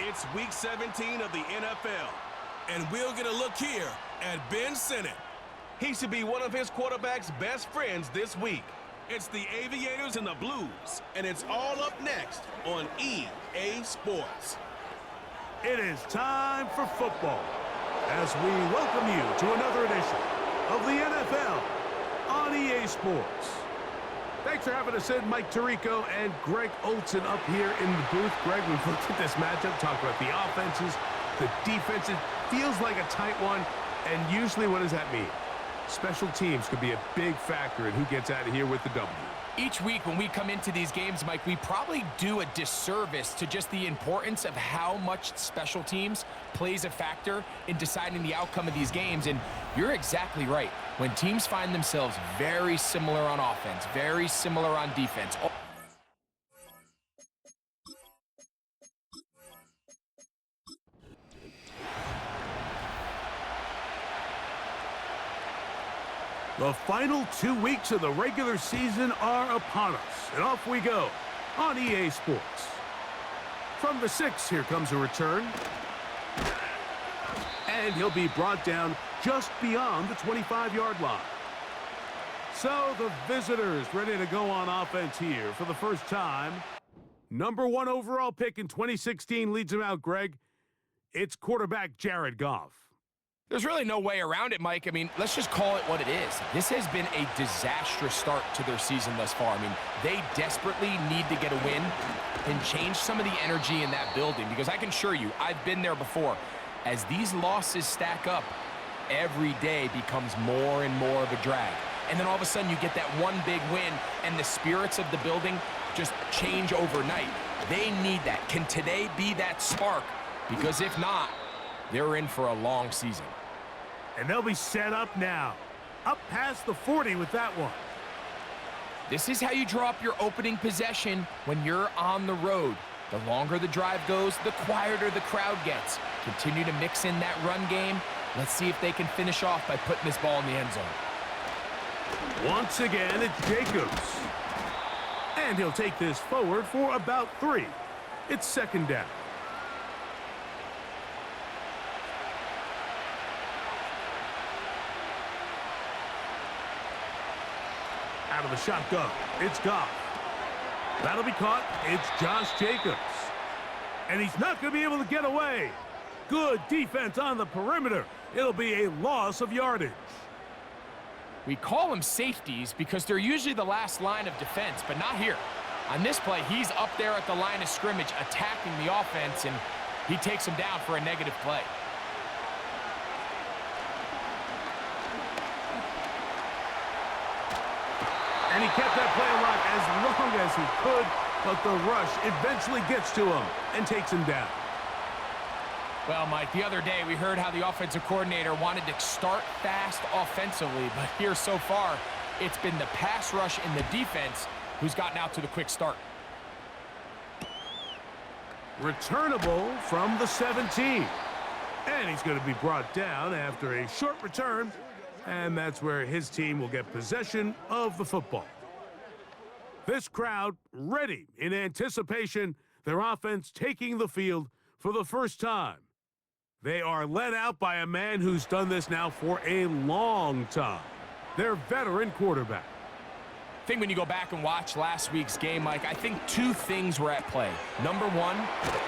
It's Week 17 of the NFL. And we'll get a look here at Ben Sinnott. He should be one of his quarterback's best friends this week. It's the Aviators and the Blues, and it's all up next on EA Sports. It is time for football as we welcome you to another edition of the NFL on EA Sports. Thanks for having us in, Mike Tirico and Greg Olson up here in the booth. Greg, we've looked at this matchup, talked about the offenses, the defenses. Feels like a tight one, and usually what does that mean? Special teams could be a big factor in who gets out of here with the W. Each week when we come into these games, Mike, we probably do a disservice to just the importance of how much special teams plays a factor in deciding the outcome of these games. And you're exactly right. When teams find themselves very similar on offense, very similar on defense. The final 2 weeks of the regular season are upon us, and off we go on EA Sports. From the 6, here comes a return. And he'll be brought down just beyond the 25-yard line. So the visitors ready to go on offense here for the first time. Number 1 overall pick in 2016 leads him out, Greg. It's quarterback Jared Goff. There's really no way around it, Mike. I mean, let's just call it what it is. This has been a disastrous start to their season thus far. I mean, they desperately need to get a win and change some of the energy in that building, because I can assure you, I've been there before. As these losses stack up, every day becomes more and more of a drag. And then all of a sudden you get that one big win, and the spirits of the building just change overnight. They need that. Can today be that spark? Because if not, they're in for a long season. And they'll be set up now. Up past the 40 with that one. This is how you draw up your opening possession when you're on the road. The longer the drive goes, the quieter the crowd gets. Continue to mix in that run game. Let's see if they can finish off by putting this ball in the end zone. Once again, it's Jacobs. And he'll take this forward for about 3. It's second down. Out of the shotgun, it's Goff. That'll be caught. It's Josh Jacobs. And he's not going to be able to get away. Good defense on the perimeter. It'll be a loss of yardage. We call them safeties because they're usually the last line of defense, but not here. On this play, he's up there at the line of scrimmage attacking the offense, and he takes him down for a negative play. And he kept that play alive as long as he could, but the rush eventually gets to him and takes him down. Well, Mike, the other day we heard how the offensive coordinator wanted to start fast offensively, but here so far, it's been the pass rush and the defense who's gotten out to the quick start. Returnable from the 17. And he's going to be brought down after a short return. And that's where his team will get possession of the football. This crowd ready in anticipation, their offense taking the field for the first time. They are led out by a man who's done this now for a long time. Their veteran quarterback. I think when you go back and watch last week's game, Mike, I think 2 things were at play. Number 1,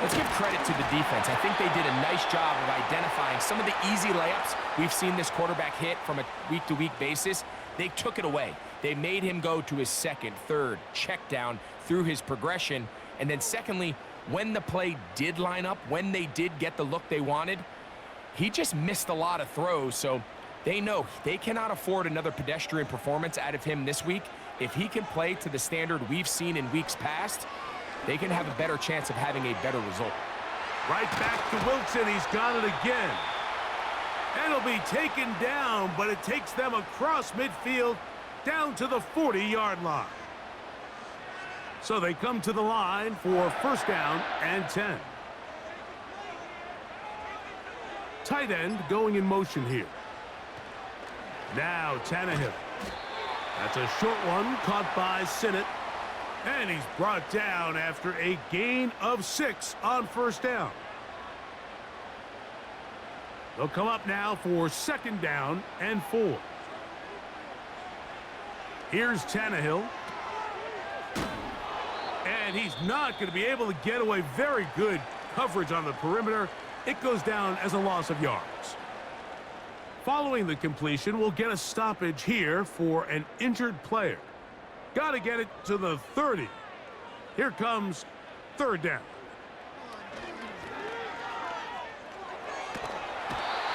let's give credit to the defense. I think they did a nice job of identifying some of the easy layups we've seen this quarterback hit from a week-to-week basis. They took it away. They made him go to his second, third check down through his progression. And then secondly, when the play did line up, when they did get the look they wanted, he just missed a lot of throws. So they know they cannot afford another pedestrian performance out of him this week. If he can play to the standard we've seen in weeks past, they can have a better chance of having a better result. Right back to Wilson. He's got it again. And it'll be taken down, but it takes them across midfield down to the 40-yard line. So they come to the line for first down and 10. Tight end going in motion here. Now Tannehill. That's a short one caught by Sinnott. And he's brought down after a gain of 6 on first down. They'll come up now for 2nd down and 4. Here's Tannehill. And he's not going to be able to get away. Very good coverage on the perimeter. It goes down as a loss of yards. Following the completion, we'll get a stoppage here for an injured player. Got to get it to the 30. Here comes 3rd down.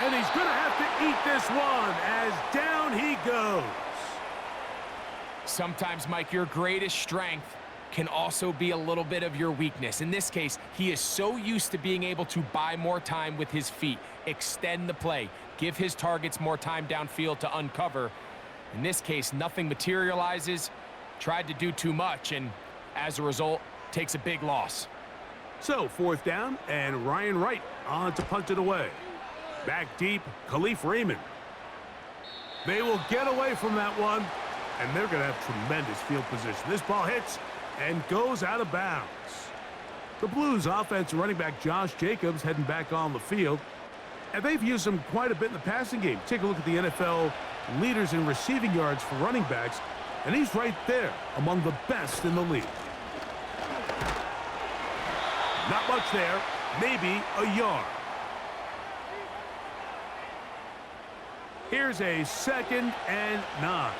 And he's going to have to eat this one as down he goes. Sometimes, Mike, your greatest strength can also be a little bit of your weakness. In this case, he is so used to being able to buy more time with his feet, extend the play, give his targets more time downfield to uncover. In this case, nothing materializes, tried to do too much, and as a result, takes a big loss. So, 4th down, and Ryan Wright on to punt it away. Back deep, Khalif Raymond. They will get away from that one, and they're going to have tremendous field position. This ball hits and goes out of bounds. The Blues offense running back Josh Jacobs heading back on the field, and they've used him quite a bit in the passing game. Take a look at the NFL leaders in receiving yards for running backs, and he's right there among the best in the league. Not much there, maybe a yard. Here's a 2nd and 9.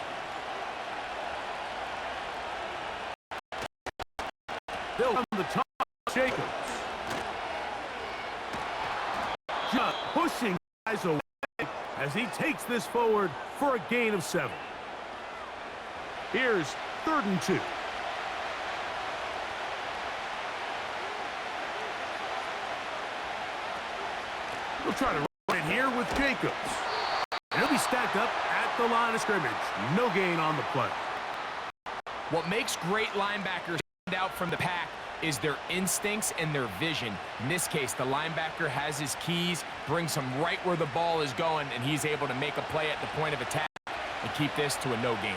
They'll run the top, Jacobs. Just pushing guys away as he takes this forward for a gain of 7. Here's 3rd and 2. We'll try to run it here with Jacobs. And he'll be stacked up at the line of scrimmage. No gain on the play. What makes great linebackers stand out from the pack is their instincts and their vision. In this case, the linebacker has his keys, brings him right where the ball is going, and he's able to make a play at the point of attack and keep this to a no gain.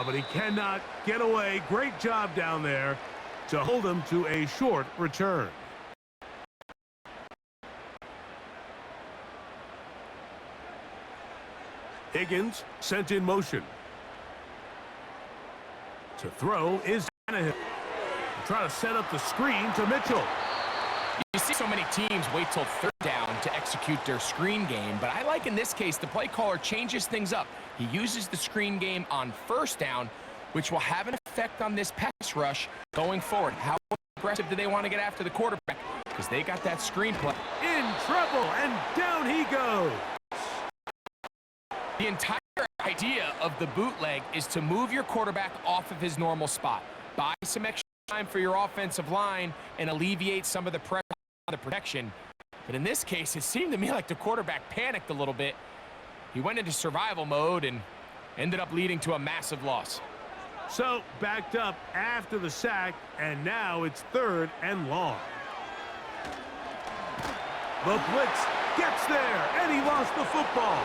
But he cannot get away. Great job down there to hold him to a short return. Higgins sent in motion. To throw is Tannehill. Try to set up the screen to Mitchell. You see so many teams wait till 3rd down to execute their screen game, but I like in this case the play caller changes things up. He uses the screen game on 1st down, which will have an effect on this pass rush going forward. How aggressive do they want to get after the quarterback? Because they got that screen play. In trouble, and down he goes. The entire idea of the bootleg is to move your quarterback off of his normal spot. Buy some extra time for your offensive line and alleviate some of the pressure on the protection. But in this case, it seemed to me like the quarterback panicked a little bit. He went into survival mode and ended up leading to a massive loss. So, backed up after the sack, and now it's 3rd and long. The blitz gets there, and he lost the football.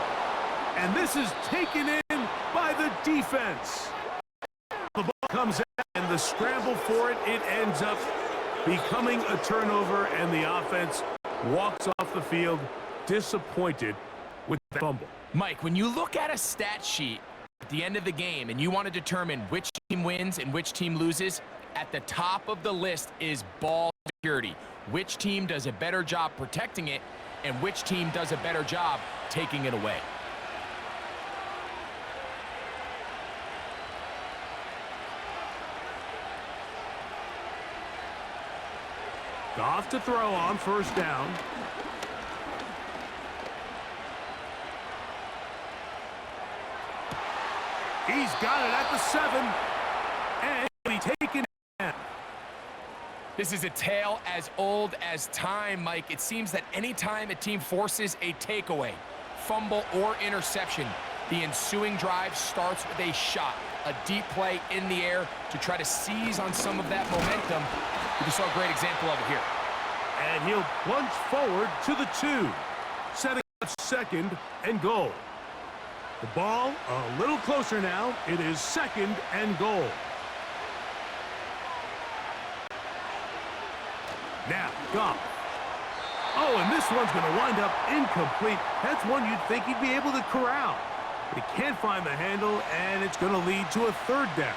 And this is taken in by the defense. The ball comes out, and the scramble for it, it ends up becoming a turnover, and the offense walks off the field disappointed with the fumble. Mike, when you look at a stat sheet at the end of the game and you want to determine which team wins and which team loses, at the top of the list is ball security. Which team does a better job protecting it and which team does a better job taking it away. Goff to throw on 1st down. He's got it at the 7. And he's taken it. This is a tale as old as time, Mike. It seems that anytime a team forces a takeaway, fumble, or interception, the ensuing drive starts with a shot, a deep play in the air to try to seize on some of that momentum. We just saw a great example of it here. And he'll plunge forward to the 2, setting up 2nd and goal. The ball a little closer now. It is 2nd and goal. Now, Goff. Oh, and this one's going to wind up incomplete. That's one you'd think he'd be able to corral. But he can't find the handle, and it's going to lead to a third down.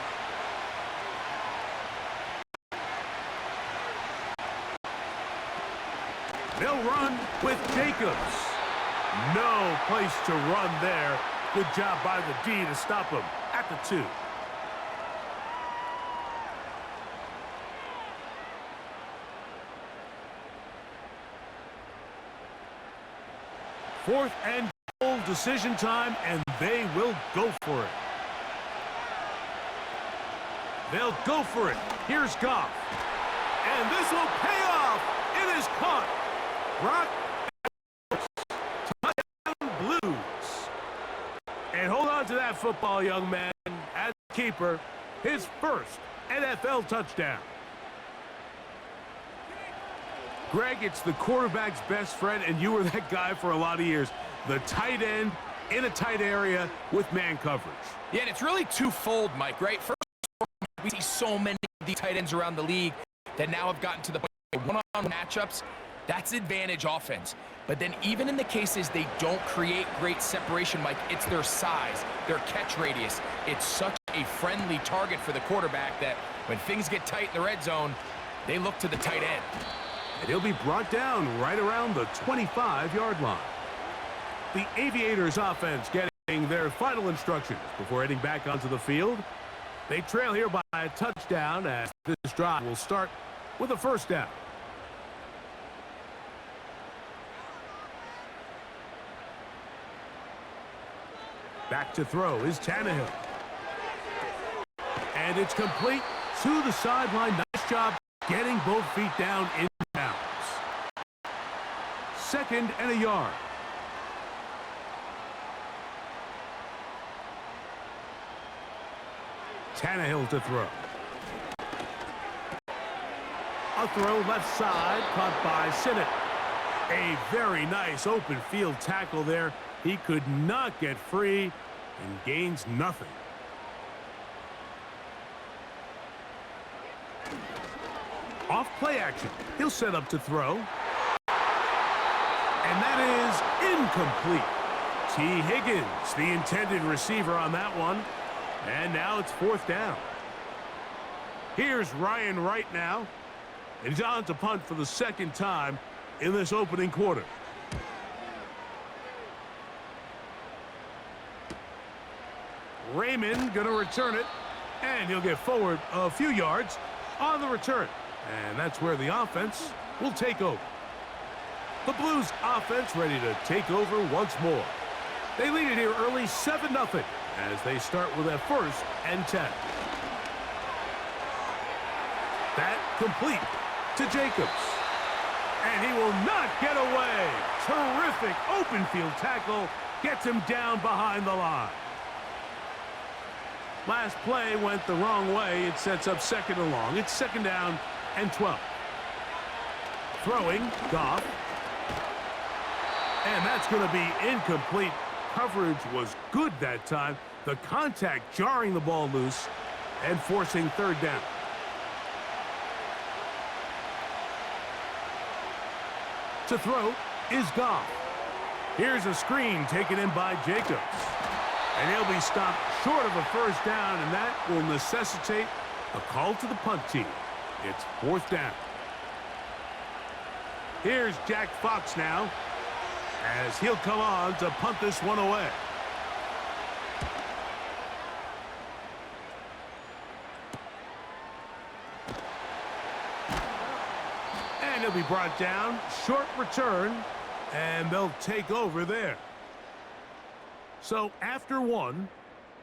They'll run with Jacobs. No place to run there. Good job by the D to stop him at the 2. Fourth and goal, decision time, and they will go for it. They'll go for it. Here's Goff. And this will pay off. It is caught. Rock touchdown Blues. And hold on to that football, young man. As keeper, his first NFL touchdown. Greg, it's the quarterback's best friend, and you were that guy for a lot of years. The tight end in a tight area with man coverage. Yeah, and it's really twofold, Mike, right? First, we see so many of these tight ends around the league that now have gotten to the one-on-one matchups. That's advantage offense. But then even in the cases they don't create great separation, Mike, it's their size, their catch radius. It's such a friendly target for the quarterback that when things get tight in the red zone, they look to the tight end. And he'll be brought down right around the 25-yard line. The Aviators offense getting their final instructions before heading back onto the field. They trail here by a touchdown as this drive will start with a first down. Back to throw is Tannehill. And it's complete to the sideline. Nice job getting both feet down in bounds. 2nd and a yard. Tannehill to throw. A throw left side, caught by Sinnott. A very nice open field tackle there. He could not get free and gains nothing. Off play action. He'll set up to throw. And that is incomplete. T. Higgins, the intended receiver on that one. And now it's 4th down. Here's Ryan Wright now. And he's on to punt for the 2nd time in this opening quarter. Raymond going to return it. And he'll get forward a few yards on the return. And that's where the offense will take over. The Blues offense ready to take over once more. They lead it here early 7-0 as they start with a 1st and 10. That complete to Jacobs. And he will not get away. Terrific open field tackle. Gets him down behind the line. Last play went the wrong way. It sets up 2nd and long. It's 2nd down and 12. Throwing, Goff. And that's going to be incomplete. Coverage was good that time. The contact jarring the ball loose and forcing 3rd down. To throw is Goff. Here's a screen taken in by Jacobs. And he'll be stopped short of a 1st down, and that will necessitate a call to the punt team. It's 4th down. Here's Jack Fox now, as he'll come on to punt this one away. And he'll be brought down. Short return, and they'll take over there. So after 1,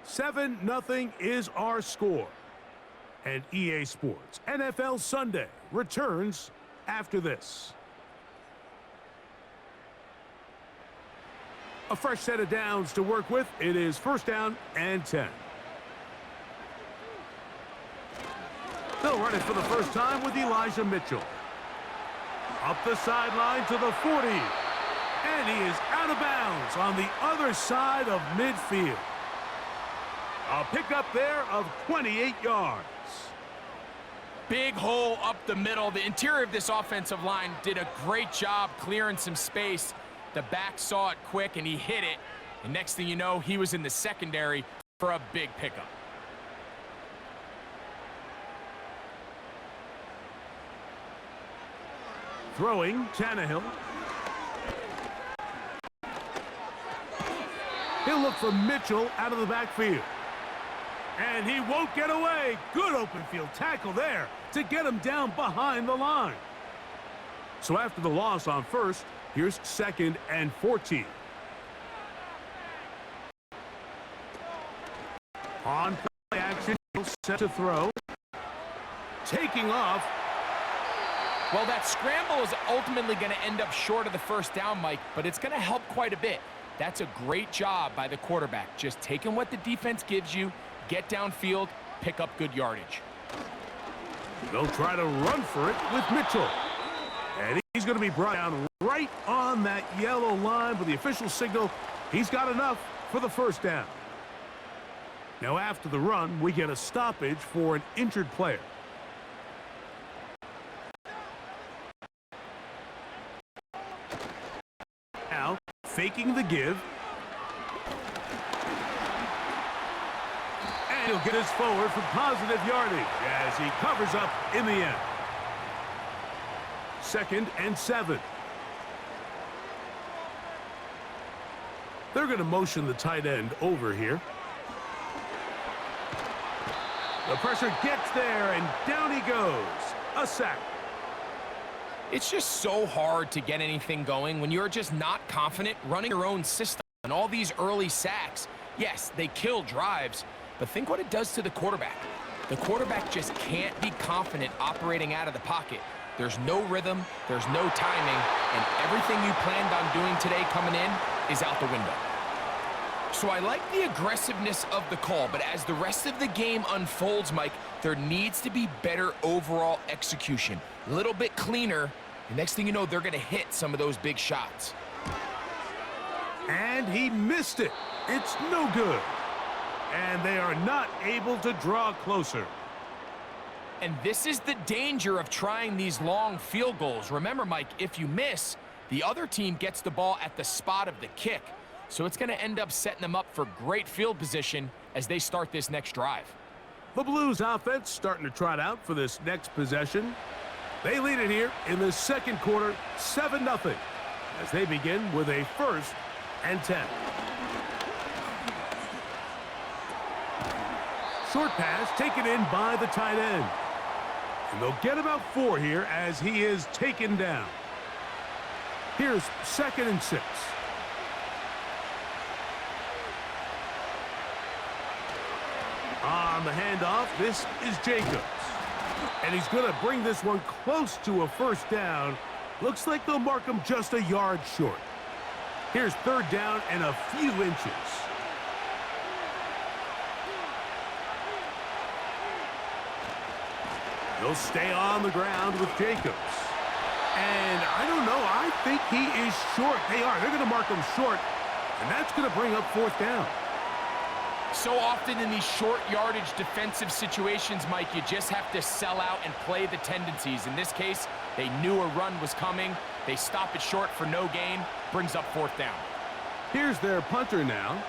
7-0 is our score. And EA Sports NFL Sunday returns after this. A fresh set of downs to work with. It is 1st down and 10. They'll run it for the first time with Elijah Mitchell. Up the sideline to the 40. And he is out of bounds on the other side of midfield. A pickup there of 28 yards. Big hole up the middle. The interior of this offensive line did a great job clearing some space. The back saw it quick, and he hit it. And next thing you know, he was in the secondary for a big pickup. Throwing, Tannehill. He'll look for Mitchell out of the backfield. And he won't get away. Good open field tackle there to get him down behind the line. So after the loss on first, here's 2nd and 14. On play action, he'll set to throw. Taking off. Well, that scramble is ultimately going to end up short of the first down, Mike, but it's going to help quite a bit. That's a great job by the quarterback. Just taking what the defense gives you, get downfield, pick up good yardage. They'll try to run for it with Mitchell. And he's going to be brought down right on that yellow line with the official signal. He's got enough for the first down. Now after the run, we get a stoppage for an injured player. Now, faking the give. And he'll get us forward for positive yardage as he covers up in the end. 2nd and 7. They're going to motion the tight end over here. The pressure gets there, and down he goes. A sack. It's just so hard to get anything going when you're just not confident running your own system. And all these early sacks, yes, they kill drives, but think what it does to the quarterback. The quarterback just can't be confident operating out of the pocket. There's no rhythm, there's no timing, and everything you planned on doing today coming in is out the window. So I like the aggressiveness of the call, but as the rest of the game unfolds, Mike, there needs to be better overall execution. A little bit cleaner, and next thing you know, they're going to hit some of those big shots. And he missed it. It's no good. And they are not able to draw closer. And this is the danger of trying these long field goals. Remember, Mike, if you miss, the other team gets the ball at the spot of the kick. So it's going to end up setting them up for great field position as they start this next drive. The Blues offense starting to trot out for this next possession. They lead it here in the second quarter, 7-0, as they begin with a 1st and 10. Short pass taken in by the tight end. And they'll get about 4 here as he is taken down. Here's 2nd and 6. On the handoff, this is Jacobs. And he's going to bring this one close to a first down. Looks like they'll mark him just a yard short. Here's 3rd down and a few inches. They'll stay on the ground with Jacobs. And I don't know, I think he is short. They are. They're going to mark him short. And that's going to bring up 4th down. So often in these short yardage defensive situations, Mike, you just have to sell out and play the tendencies. In this case, they knew a run was coming. They stop it short for no gain. Brings up 4th down. Here's their punter now,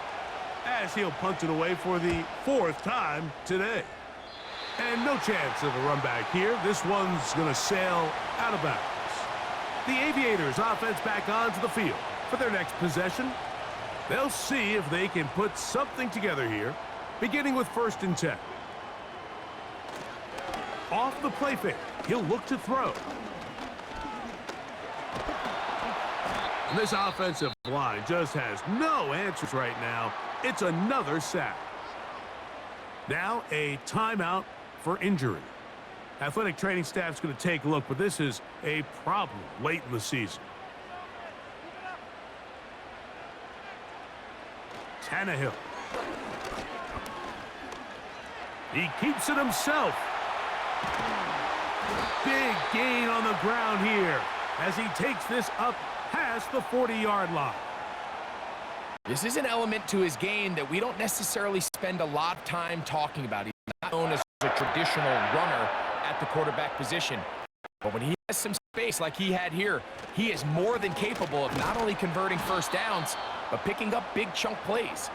as he'll punt it away for the 4th time today. And no chance of a run back here. This one's going to sail out of bounds. The Aviators offense back onto the field for their next possession. They'll see if they can put something together here, beginning with 1st and 10. Off the play fake, he'll look to throw. And this offensive line just has no answers right now. It's another sack. Now a timeout for injury. Athletic training staff's going to take a look, but this is a problem late in the season. Tannehill. He keeps it himself. Big gain on the ground here as he takes this up past the 40-yard line. This is an element to his game that we don't necessarily spend a lot of time talking about. He's not known as a traditional runner at the quarterback position. But when he has some space like he had here, he is more than capable of not only converting first downs, but picking up big chunk plays.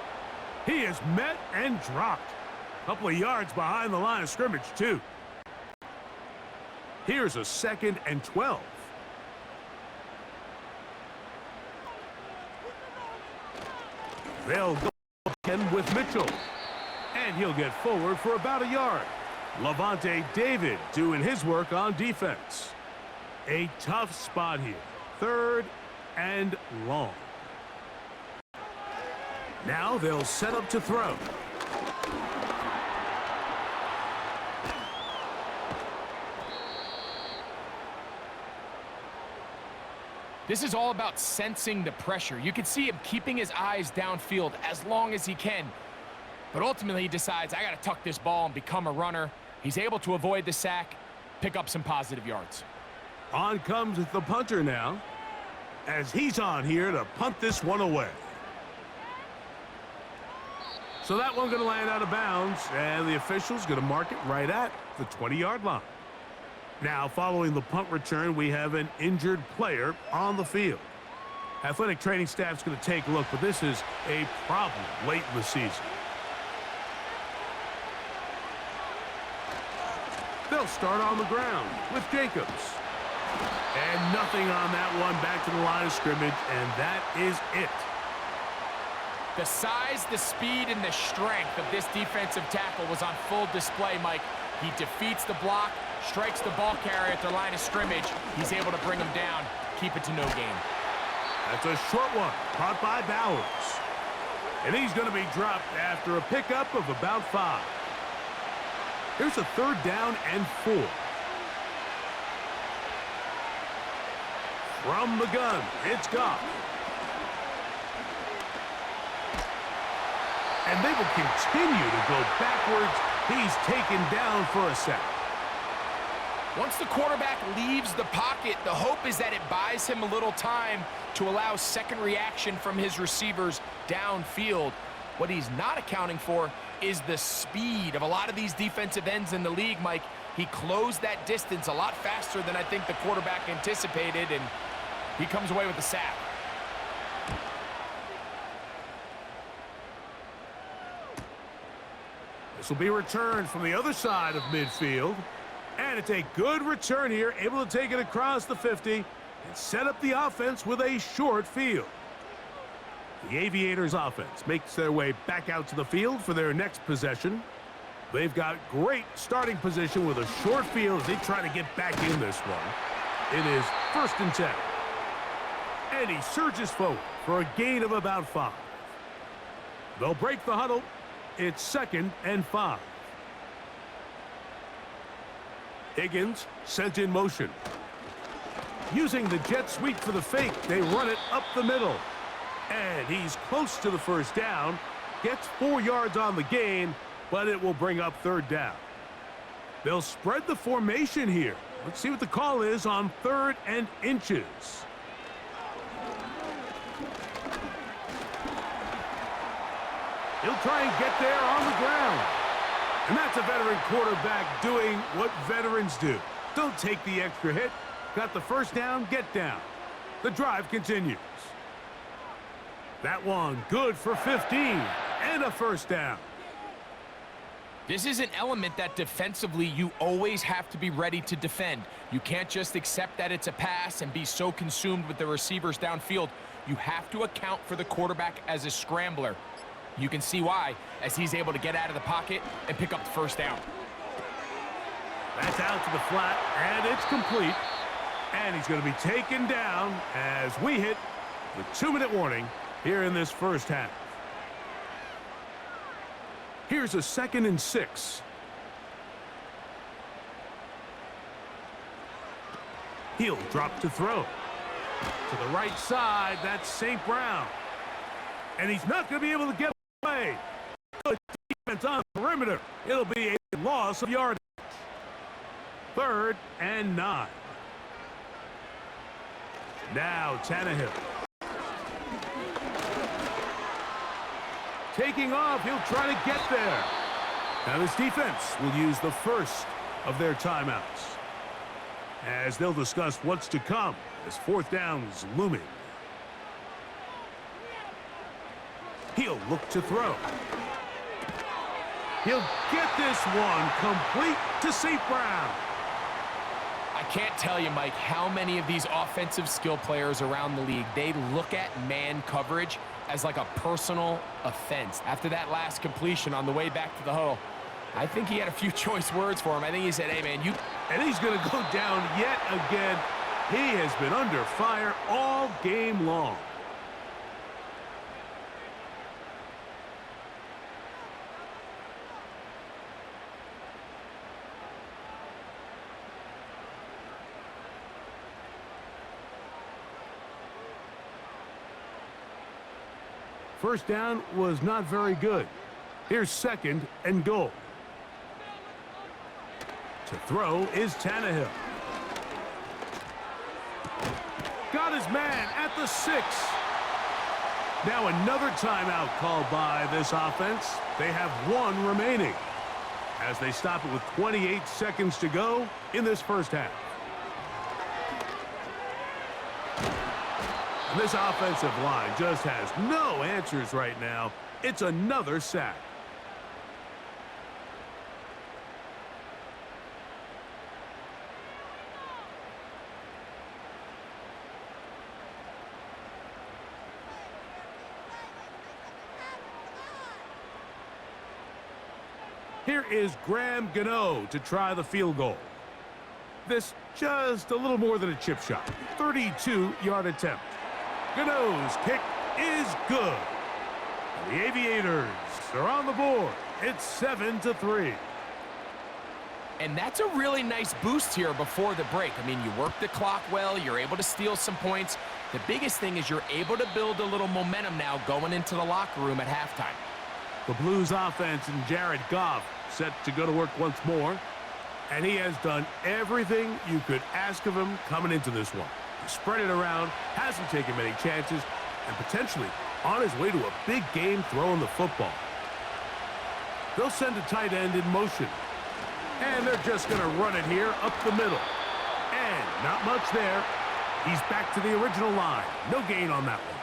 He is met and dropped. A couple of yards behind the line of scrimmage, too. Here's a 2nd and 12. They'll go again with Mitchell. And he'll get forward for about a yard. Levante David doing his work on defense. A tough spot here. 3rd and long. Now they'll set up to throw. This is all about sensing the pressure. You can see him keeping his eyes downfield as long as he can. But ultimately, he decides, I got to tuck this ball and become a runner. He's able to avoid the sack, pick up some positive yards. On comes the punter now, as he's on here to punt this one away. So that one's going to land out of bounds, and the official's going to mark it right at the 20-yard line. Now, following the punt return, we have an injured player on the field. Athletic training staff's going to take a look, but this is a problem late in the season. They'll start on the ground with Jacobs. And nothing on that one, back to the line of scrimmage, and that is it. The size, the speed, and the strength of this defensive tackle was on full display, Mike. He defeats the block, strikes the ball carrier at the line of scrimmage. He's able to bring him down, keep it to no gain. That's a short one, caught by Bowers. And he's going to be dropped after a pickup of about 5. Here's a 3rd down and 4. From the gun, it's Goff. And they will continue to go backwards. He's taken down for a sack. Once the quarterback leaves the pocket, the hope is that it buys him a little time to allow second reaction from his receivers downfield. What he's not accounting for is the speed of a lot of these defensive ends in the league, Mike. He closed that distance a lot faster than I think the quarterback anticipated, and he comes away with the sack. This will be returned from the other side of midfield. And it's a good return here, able to take it across the 50 and set up the offense with a short field. The Aviators offense makes their way back out to the field for their next possession. They've got great starting position with a short field as they try to get back in this one. It is 1st and 10. And he surges forward for a gain of about 5. They'll break the huddle. It's 2nd and 5. Higgins sent in motion. Using the jet sweep for the fake, they run it up the middle. And he's close to the 1st down. Gets 4 yards on the gain, but it will bring up 3rd down. They'll spread the formation here. Let's see what the call is on 3rd and inches. He'll try and get there on the ground. And that's a veteran quarterback doing what veterans do. Don't take the extra hit. Got the 1st down, get down. The drive continues. That one good for 15 and a 1st down. This is an element that defensively you always have to be ready to defend. You can't just accept that it's a pass and be so consumed with the receivers downfield. You have to account for the quarterback as a scrambler. You can see why, as he's able to get out of the pocket and pick up the 1st down. That's out to the flat, and it's complete. And he's going to be taken down as we hit the 2-minute warning here in this 1st half. Here's a 2nd and 6. He'll drop to throw. To the right side, that's St. Brown. And he's not going to be able to get away. Good defense on the perimeter. It'll be a loss of yardage. 3rd and 9. Now Tannehill. Taking off, he'll try to get there. Now this defense will use the 1st of their timeouts, as they'll discuss what's to come as fourth down's looming. He'll look to throw. He'll get this one complete to St. Brown. I can't tell you, Mike, how many of these offensive skill players around the league, they look at man coverage as like a personal offense. After that last completion on the way back to the huddle, I think he had a few choice words for him. I think he said, hey, man, you... And he's going to go down yet again. He has been under fire all game long. First down was not very good. Here's second and goal. To throw is Tannehill. Got his man at the 6. Now another timeout called by this offense. They have one remaining as they stop it with 28 seconds to go in this first half. And this offensive line just has no answers right now. It's another sack. Here is Graham Gano to try the field goal. This just a little more than a chip shot. 32-yard attempt. Gano's kick is good. And the Aviators are on the board. It's 7-3. And that's a really nice boost here before the break. I mean, you work the clock well. You're able to steal some points. The biggest thing is you're able to build a little momentum now going into the locker room at halftime. The Blues offense and Jared Goff set to go to work once more. And he has done everything you could ask of him coming into this one. He spread it around, hasn't taken many chances, and potentially on his way to a big game throwing the football. They'll send a tight end in motion. And they're just going to run it here up the middle. And not much there. He's back to the original line. No gain on that one.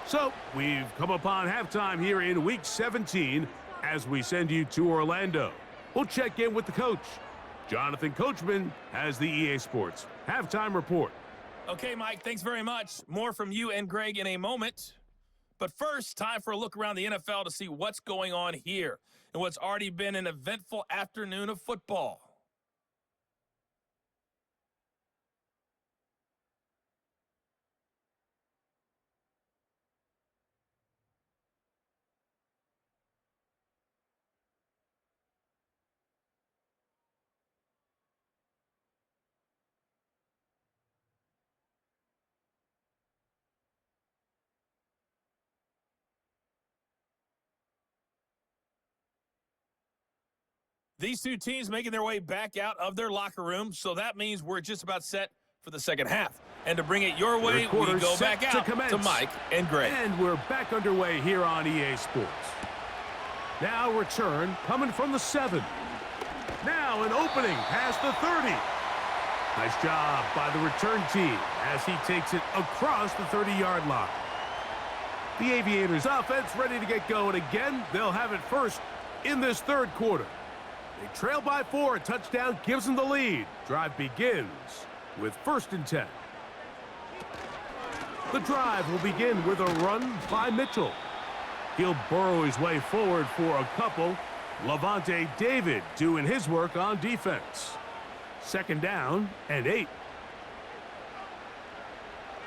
So, we've come upon halftime here in Week 17 as we send you to Orlando. We'll check in with the coach. Jonathan Coachman has the EA Sports Halftime Report. Okay, Mike, thanks very much. More from you and Greg in a moment. But first, time for a look around the NFL to see what's going on here and what's already been an eventful afternoon of football. These two teams making their way back out of their locker room, so that means we're just about set for the second half. And to bring it your way, we go back out to Mike and Greg. And we're back underway here on EA Sports. Now return coming from the 7. Now an opening past the 30. Nice job by the return team as he takes it across the 30-yard line. The Aviators offense ready to get going again. They'll have it first in this third quarter. They trail by 4. A touchdown gives them the lead. Drive begins with 1st and 10. The drive will begin with a run by Mitchell. He'll burrow his way forward for a couple. Levante David doing his work on defense. 2nd down and 8.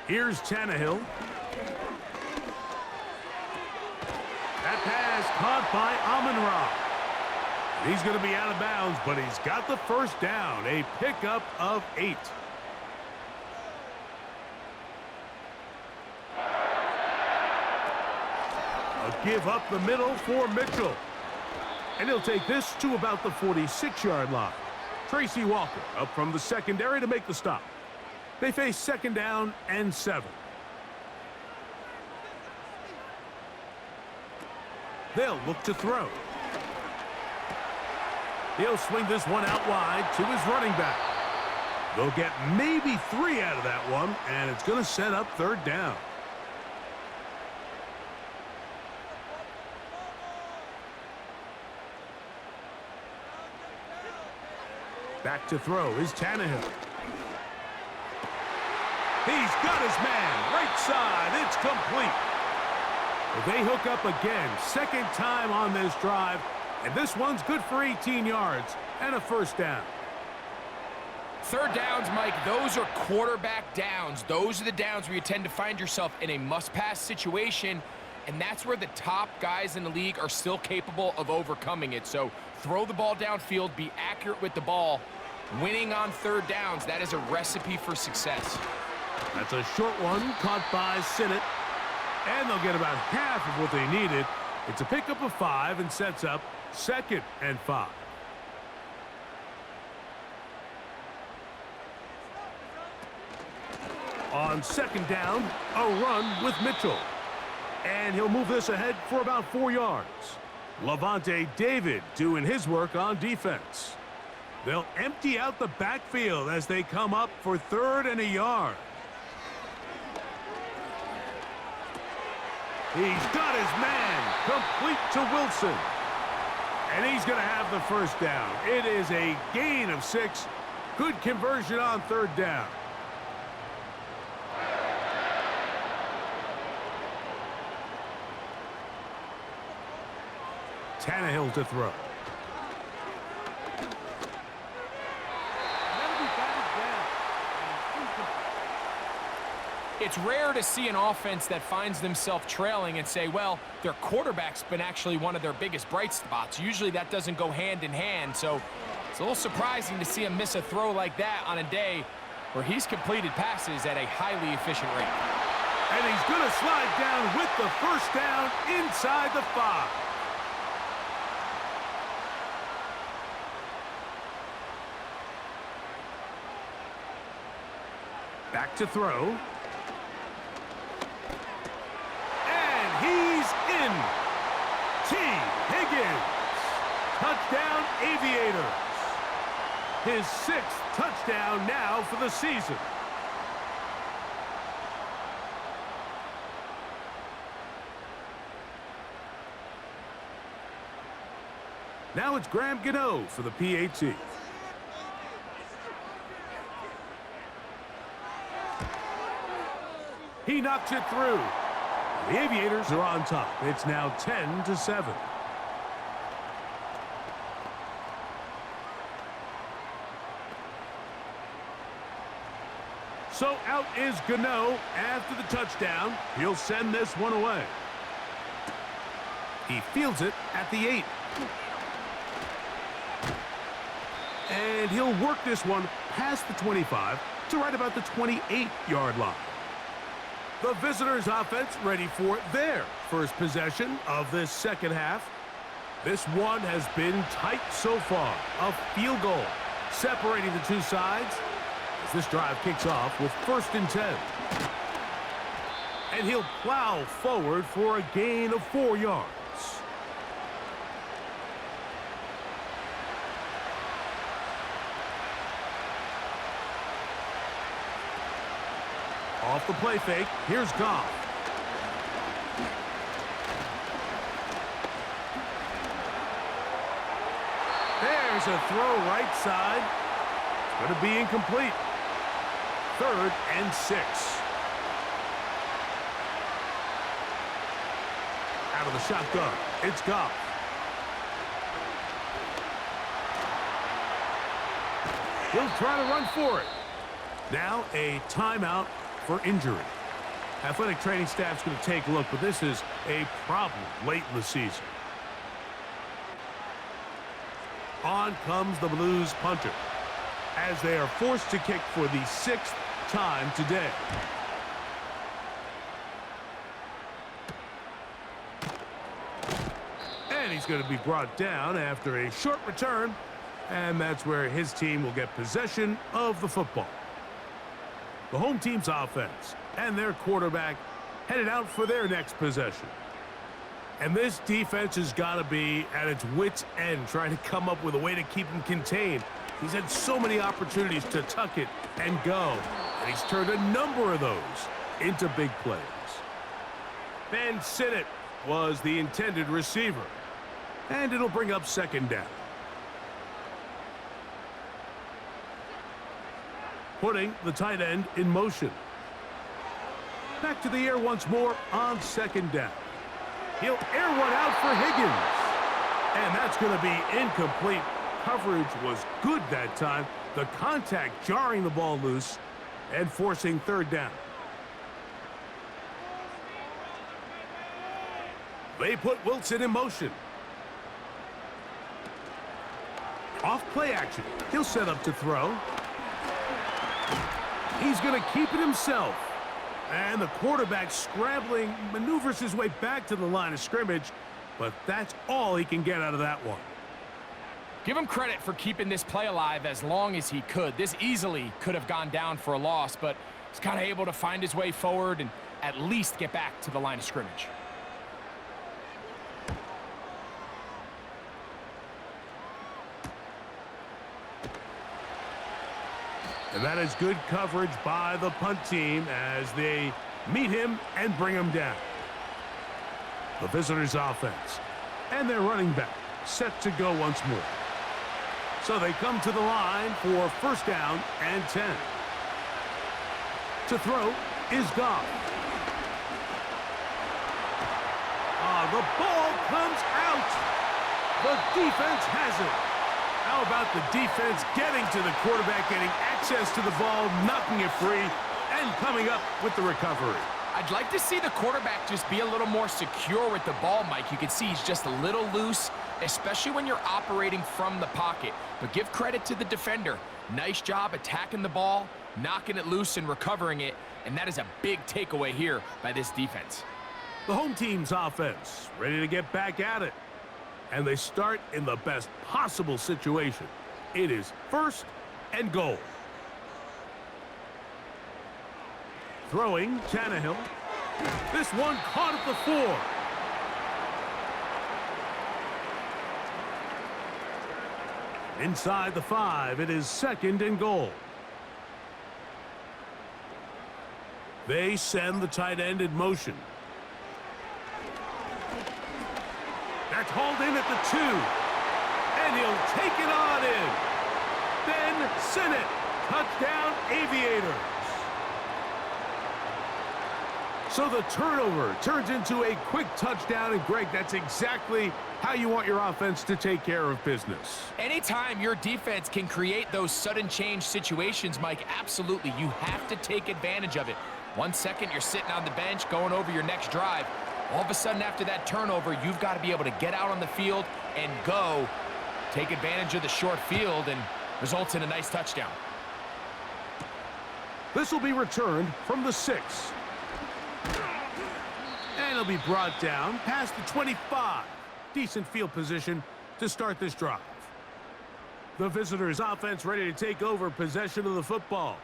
Here's Tannehill. That pass caught by Amon-Ra. He's going to be out of bounds, but he's got the first down. A pickup of 8. A give up the middle for Mitchell. And he'll take this to about the 46-yard line. Tracy Walker up from the secondary to make the stop. They face 2nd down and 7. They'll look to throw. He'll swing this one out wide to his running back. They'll get maybe 3 out of that one, and it's going to set up third down. Back to throw is Tannehill. He's got his man, right side, it's complete. They hook up again, second time on this drive, and this one's good for 18 yards and a first down. Third downs, Mike, those are quarterback downs. Those are the downs where you tend to find yourself in a must-pass situation, and that's where the top guys in the league are still capable of overcoming it. So throw the ball downfield, be accurate with the ball. Winning on third downs, that is a recipe for success. That's a short one caught by Sinnott, and they'll get about half of what they needed. It's a pickup of 5 and sets up 2nd and 5. On 2nd down, a run with Mitchell. And he'll move this ahead for about 4 yards. Levante David doing his work on defense. They'll empty out the backfield as they come up for 3rd and a yard. He's got his man complete to Wilson. And he's going to have the first down. It is a gain of 6. Good conversion on 3rd down. Tannehill to throw. It's rare to see an offense that finds themselves trailing and say, well, their quarterback's been actually one of their biggest bright spots. Usually that doesn't go hand in hand, so it's a little surprising to see him miss a throw like that on a day where he's completed passes at a highly efficient rate. And he's going to slide down with the first down inside the 5. Back to throw. And he's in. T. Higgins. Touchdown, Aviators. His 6th touchdown now for the season. Now it's Graham Gano for the PAT. He knocks it through. The Aviators are on top. It's now 10-7. So out is Gano after the touchdown. He'll send this one away. He fields it at the 8. And he'll work this one past the 25 to right about the 28-yard line. The visitors' offense ready for their first possession of this second half. This one has been tight so far. A field goal separating the two sides as this drive kicks off with 1st and 10. And he'll plow forward for a gain of 4 yards. Off the play fake, here's Goff. There's a throw right side. It's going to be incomplete. 3rd and 6. Out of the shotgun, it's Goff. He'll try to run for it. Now a timeout for injury. Athletic training staff's going to take a look, but this is a problem late in the season. On comes the Blues punter as they are forced to kick for the 6th time today. And he's going to be brought down after a short return, and that's where his team will get possession of the football. The home team's offense and their quarterback headed out for their next possession. And this defense has got to be at its wits' end, trying to come up with a way to keep him contained. He's had so many opportunities to tuck it and go, and he's turned a number of those into big plays. Ben Sinnott was the intended receiver, and it'll bring up second down. Putting the tight end in motion. Back to the air once more on second down. He'll air one out for Higgins. And that's going to be incomplete. Coverage was good that time. The contact jarring the ball loose and forcing third down. They put Wilson in motion. Off play action. He'll set up to throw. He's going to keep it himself. And the quarterback scrambling, maneuvers his way back to the line of scrimmage, but that's all he can get out of that one. Give him credit for keeping this play alive as long as he could. This easily could have gone down for a loss, but he's kind of able to find his way forward and at least get back to the line of scrimmage. And that is good coverage by the punt team as they meet him and bring him down. The visitors' offense and their running back set to go once more. So they come to the line for first down and 10. To throw is Goff. The ball comes out. The defense has it. How about the defense getting to the quarterback, getting access to the ball, knocking it free, and coming up with the recovery? I'd like to see the quarterback just be a little more secure with the ball, Mike. You can see he's just a little loose, especially when you're operating from the pocket. But give credit to the defender. Nice job attacking the ball, knocking it loose and recovering it, and that is a big takeaway here by this defense. The home team's offense ready to get back at it. And they start in the best possible situation. It is first and goal. Throwing, Tannehill. This one caught at the 4. Inside the 5, it is second and goal. They send the tight end in motion. That's hauled in at the 2. And he'll take it on in. Ben Sinnott. Touchdown, Aviators. So the turnover turns into a quick touchdown. And, Greg, that's exactly how you want your offense to take care of business. Anytime your defense can create those sudden change situations, Mike, absolutely, you have to take advantage of it. 1 second, you're sitting on the bench going over your next drive. All of a sudden, after that turnover, you've got to be able to get out on the field and go, take advantage of the short field, and results in a nice touchdown. This will be returned from the 6. And it'll be brought down past the 25. Decent field position to start this drive. The visitors' offense ready to take over possession of the football.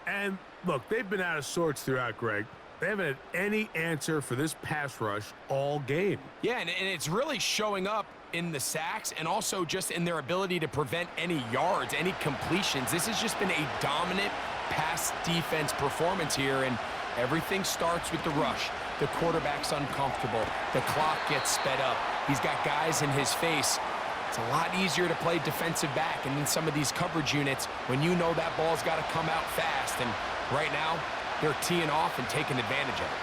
And, look, they've been out of sorts throughout, Greg. They haven't had any answer for this pass rush all game. Yeah, and it's really showing up in the sacks and also just in their ability to prevent any yards, any completions. This has just been a dominant pass defense performance here, and everything starts with the rush. The quarterback's uncomfortable. The clock gets sped up. He's got guys in his face. It's a lot easier to play defensive back, and in some of these coverage units, when you know that ball's got to come out fast, and right now, they're teeing off and taking advantage of it.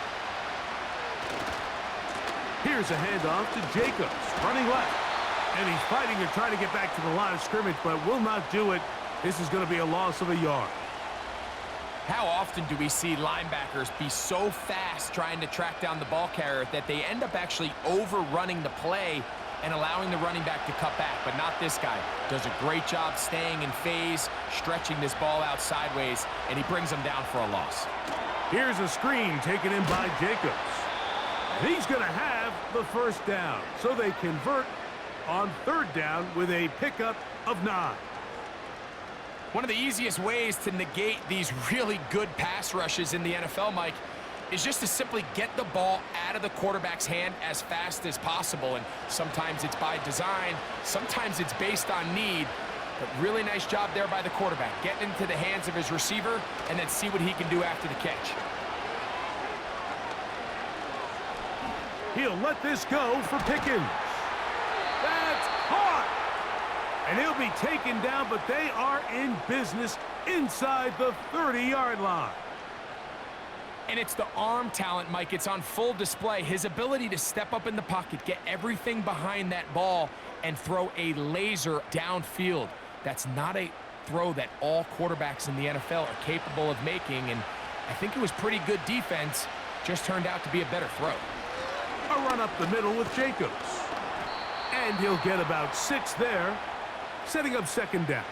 Here's a handoff to Jacobs, running left. And he's fighting and trying to get back to the line of scrimmage, but will not do it. This is going to be a loss of a yard. How often do we see linebackers be so fast trying to track down the ball carrier that they end up actually overrunning the play and allowing the running back to cut back? But not this guy. Does a great job staying in phase, stretching this ball out sideways, and he brings them down for a loss. Here's a screen taken in by Jacobs. And he's going to have the first down. So they convert on third down with a pickup of 9. One of the easiest ways to negate these really good pass rushes in the NFL, Mike, is just to simply get the ball out of the quarterback's hand as fast as possible. And sometimes it's by design, sometimes it's based on need. But really nice job there by the quarterback, getting into the hands of his receiver and then see what he can do after the catch. He'll let this go for Pickens. That's caught! And he'll be taken down, but they are in business inside the 30-yard line. And it's the arm talent, Mike. It's on full display. His ability to step up in the pocket, get everything behind that ball, and throw a laser downfield. That's not a throw that all quarterbacks in the NFL are capable of making, and I think it was pretty good defense. Just turned out to be a better throw. A run up the middle with Jacobs. And he'll get about 6 there, setting up second down.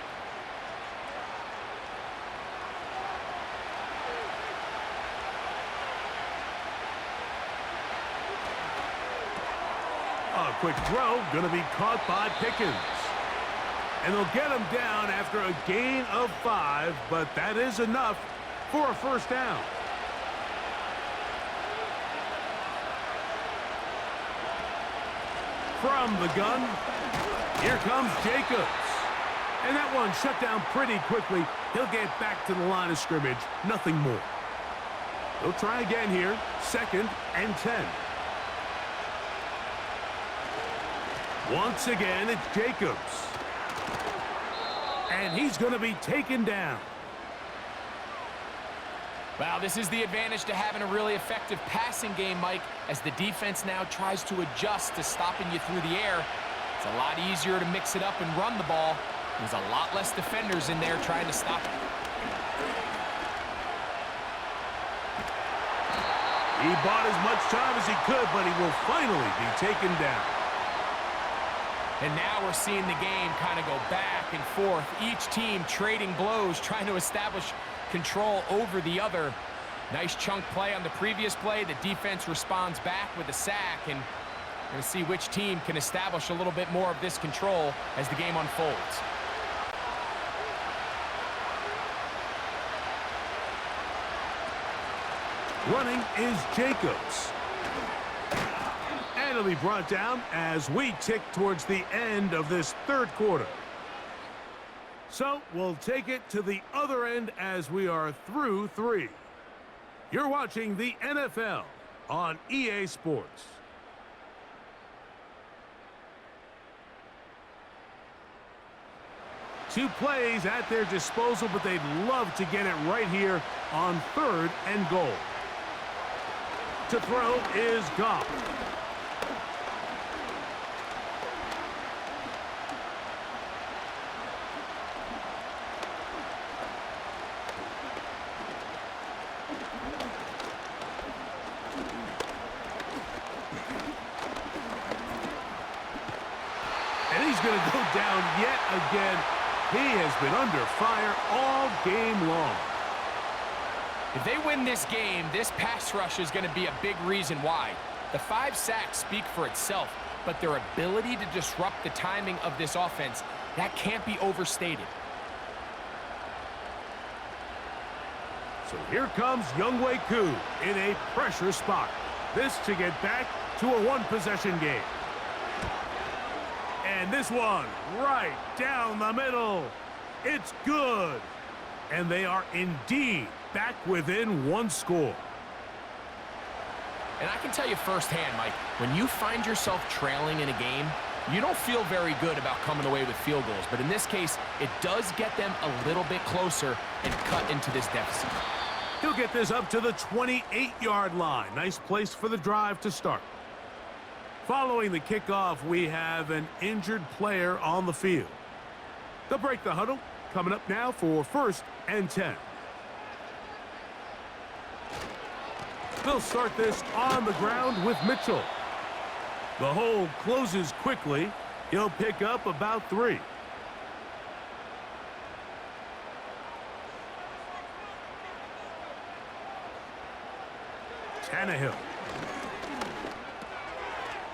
A quick throw, going to be caught by Pickens. And they'll get him down after a gain of 5, but that is enough for a first down. From the gun, here comes Jacobs. And that one shut down pretty quickly. He'll get back to the line of scrimmage, nothing more. They'll try again here, 2nd and 10. Once again, it's Jacobs. And he's going to be taken down. Well, this is the advantage to having a really effective passing game, Mike, as the defense now tries to adjust to stopping you through the air. It's a lot easier to mix it up and run the ball. There's a lot less defenders in there trying to stop it. He bought as much time as he could, but he will finally be taken down. And now we're seeing the game kind of go back and forth. Each team trading blows, trying to establish control over the other. Nice chunk play on the previous play. The defense responds back with a sack, and we're going to see which team can establish a little bit more of this control as the game unfolds. Running is Jacobs. And he'll be brought down as we tick towards the end of this third quarter. So we'll take it to the other end as we are through 3. You're watching the NFL on EA Sports. Two plays at their disposal, but they'd love to get it right here on 3rd and goal. To throw is Goff. And he's going to go down yet again. He has been under fire all game long. If they win this game, this pass rush is going to be a big reason why. The 5 sacks speak for itself, but their ability to disrupt the timing of this offense, that can't be overstated. So here comes Younghoe Koo in a pressure spot. This to get back to a 1-possession game. And this one right down the middle. It's good. And they are indeed back within 1 score. And I can tell you firsthand, Mike, when you find yourself trailing in a game, you don't feel very good about coming away with field goals. But in this case, it does get them a little bit closer and cut into this deficit. He'll get this up to the 28-yard line. Nice place for the drive to start. Following the kickoff, we have an injured player on the field. They'll break the huddle. Coming up now for 1st and 10. They'll start this on the ground with Mitchell. The hole closes quickly. He'll pick up about 3. Tannehill.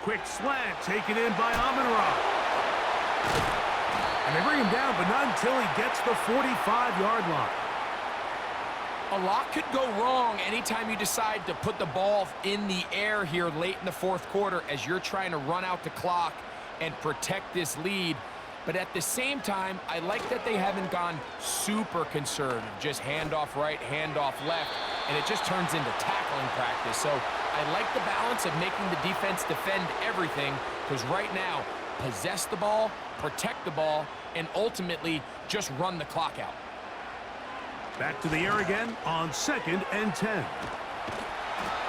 Quick slant taken in by Amon-Ra. And they bring him down, but not until he gets the 45-yard line. A lot could go wrong anytime you decide to put the ball in the air here late in the fourth quarter as you're trying to run out the clock and protect this lead. But at the same time, I like that they haven't gone super conservative, just handoff right, handoff left, and it just turns into tackling practice. So I like the balance of making the defense defend everything, because right now, possess the ball, protect the ball, and ultimately just run the clock out. Back to the air again on 2nd and 10.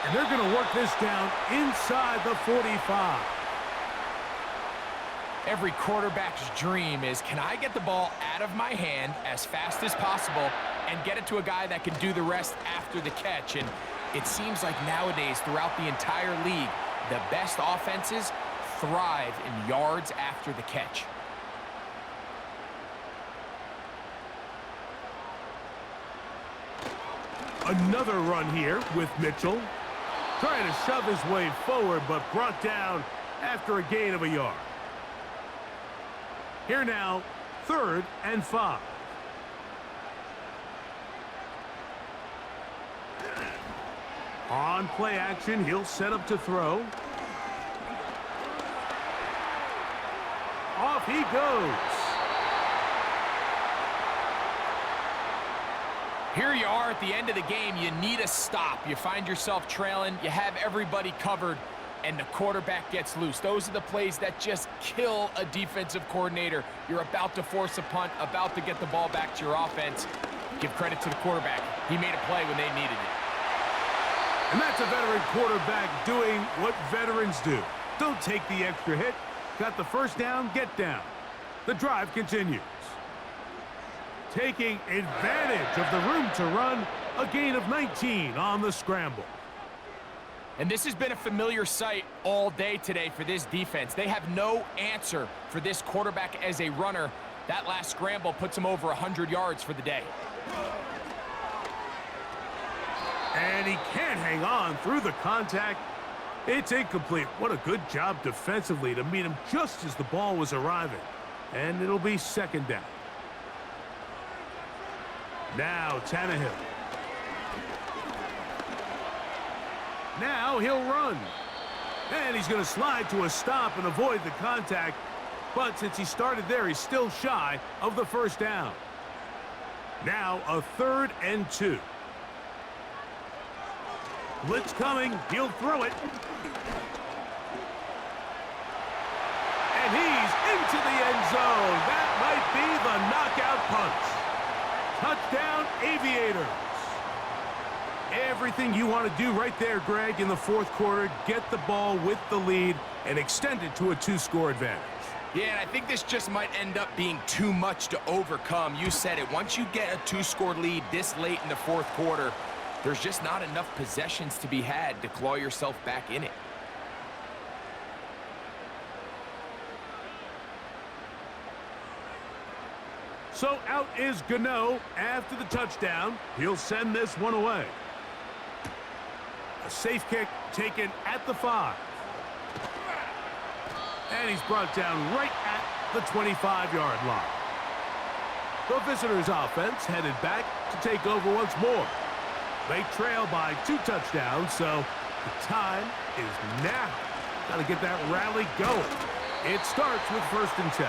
And they're going to work this down inside the 45. Every quarterback's dream is, can I get the ball out of my hand as fast as possible and get it to a guy that can do the rest after the catch? And it seems like nowadays, throughout the entire league, the best offenses thrive in yards after the catch. Another run here with Mitchell. Trying to shove his way forward, but brought down after a gain of a yard. Here now, 3rd and 5. On play action, he'll set up to throw. Off he goes. Here you are at the end of the game. You need a stop. You find yourself trailing. You have everybody covered, and the quarterback gets loose. Those are the plays that just kill a defensive coordinator. You're about to force a punt, about to get the ball back to your offense. Give credit to the quarterback. He made a play when they needed it. And that's a veteran quarterback doing what veterans do. Don't take the extra hit. Got the first down, get down. The drive continues. Taking advantage of the room to run, a gain of 19 on the scramble. And this has been a familiar sight all day today for this defense. They have no answer for this quarterback as a runner. That last scramble puts him over 100 yards for the day. And he can't hang on through the contact. It's incomplete. What a good job defensively to meet him just as the ball was arriving. And it'll be 2nd down. Now Tannehill. Now he'll run. And he's going to slide to a stop and avoid the contact. But since he started there, he's still shy of the first down. Now a 3rd and 2. Blitz coming. He'll throw it. And he's into the end zone. That might be the knockout punch. Touchdown, Aviators. Everything you want to do right there, Greg, in the fourth quarter. Get the ball with the lead and extend it to a 2-score advantage. Yeah, and I think this just might end up being too much to overcome. You said it. Once you get a 2-score lead this late in the fourth quarter, there's just not enough possessions to be had to claw yourself back in it. So out is Gano after the touchdown. He'll send this one away. A safe kick taken at the 5. And he's brought down right at the 25-yard line. The visitors' offense headed back to take over once more. They trail by 2 touchdowns, so the time is now. Got to get that rally going. It starts with 1st and 10.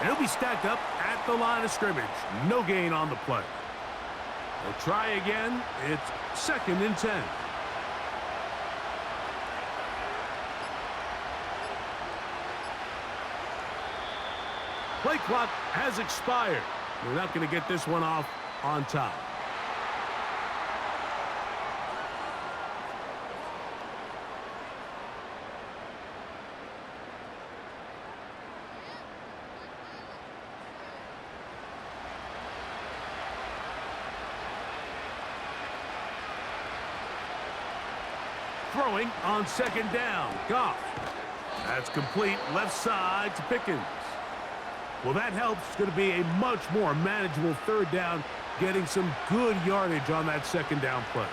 And he'll be stacked up at the line of scrimmage. No gain on the play. They'll try again. It's 2nd and 10. Play clock has expired. We're not going to get this one off on time. Throwing on 2nd down. Goff. That's complete left side to Pickens. Well, that helps. It's going to be a much more manageable 3rd down, getting some good yardage on that 2nd down play.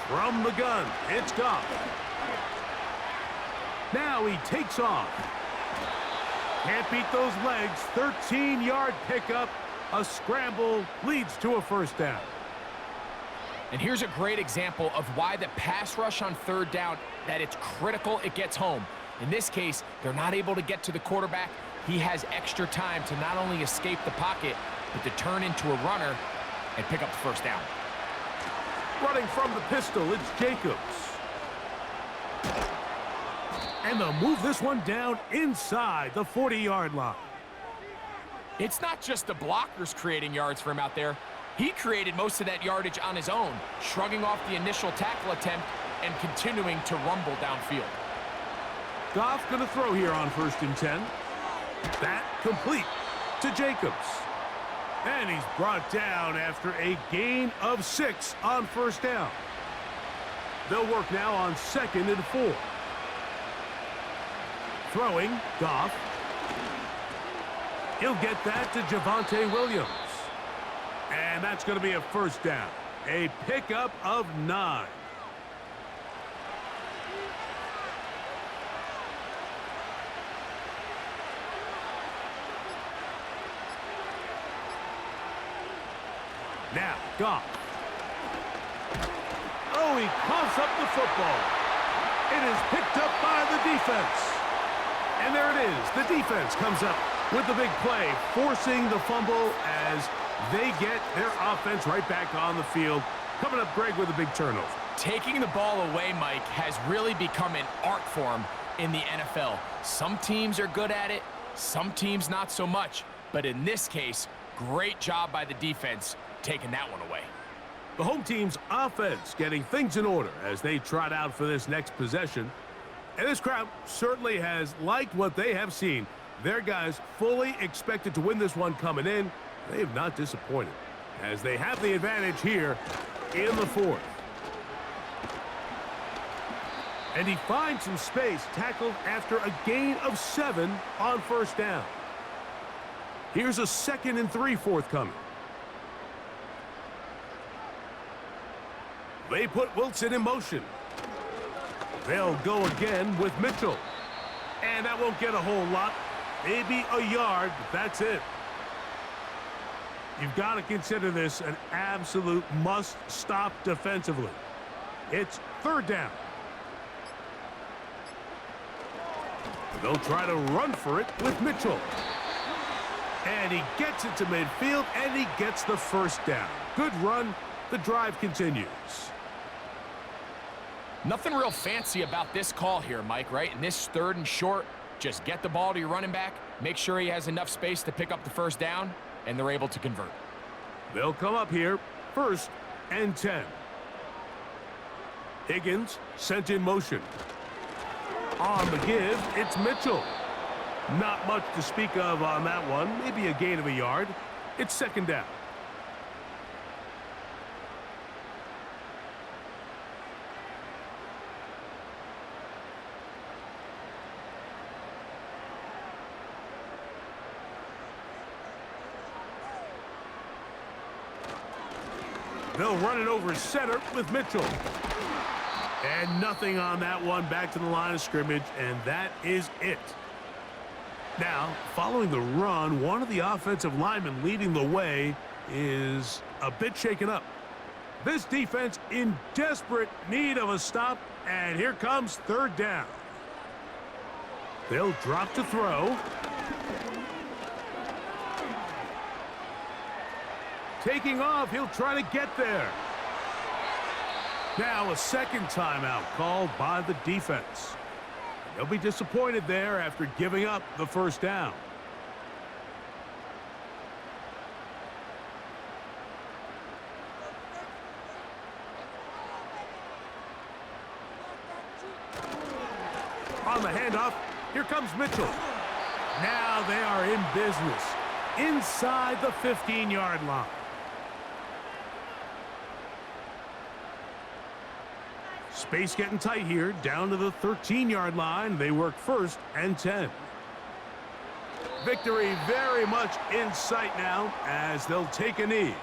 From the gun, it's Goff. Now he takes off. Can't beat those legs. 13-yard pickup. A scramble leads to a first down. And here's a great example of why the pass rush on third down, that it's critical it gets home. In this case, they're not able to get to the quarterback. He has extra time to not only escape the pocket, but to turn into a runner and pick up the first down. Running from the pistol, it's Jacobs. And they'll move this one down inside the 40-yard line. It's not just the blockers creating yards for him out there. He created most of that yardage on his own, shrugging off the initial tackle attempt and continuing to rumble downfield. Goff going to throw here on 1st and 10. That complete to Jacobs. And he's brought down after a gain of 6 on 1st down. They'll work now on 2nd and 4. Throwing, Goff. He'll get that to Javonte Williams. And that's going to be a first down. A pickup of 9. Now, Goff. Oh, he coughs up the football. It is picked up by the defense. And there it is. The defense comes up with the big play, forcing the fumble as they get their offense right back on the field. Coming up, Greg, with a big turnover. Taking the ball away, Mike, has really become an art form in the NFL. Some teams are good at it, some teams not so much. But in this case, great job by the defense taking that one away. The home team's offense getting things in order as they trot out for this next possession. And this crowd certainly has liked what they have seen. Their guys fully expected to win this one coming in. They have not disappointed as they have the advantage here in the 4th. And he finds some space, tackled after a gain of 7 on 1st down. Here's a 2nd and 3 forthcoming. They put Wilson in motion. They'll go again with Mitchell. And that won't get a whole lot. Maybe a yard, but that's it. You've got to consider this an absolute must-stop defensively. It's 3rd down. They'll try to run for it with Mitchell. And he gets it to midfield, and he gets the first down. Good run. The drive continues. Nothing real fancy about this call here, Mike, right? In this 3rd and short, just get the ball to your running back, make sure he has enough space to pick up the first down, and they're able to convert. They'll come up here, 1st and 10. Higgins sent in motion. On the give, it's Mitchell. Not much to speak of on that one. Maybe a gain of a yard. It's 2nd down. They'll run it over center with Mitchell. And nothing on that one. Back to the line of scrimmage, and that is it. Now, following the run, one of the offensive linemen leading the way is a bit shaken up. This defense in desperate need of a stop, and here comes 3rd down. They'll drop to throw. Taking off, he'll try to get there. Now a 2nd timeout called by the defense. They'll be disappointed there after giving up the first down. On the handoff, here comes Mitchell. Now they are in business inside the 15-yard line. Space getting tight here, down to the 13-yard line. They work 1st and 10. Victory very much in sight now as they'll take a knee.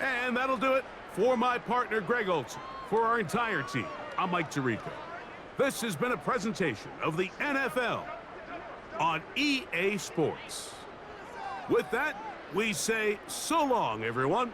And that'll do it for my partner, Greg Olson. For our entire team, I'm Mike Tirico. This has been a presentation of the NFL on EA Sports. With that, we say so long, everyone.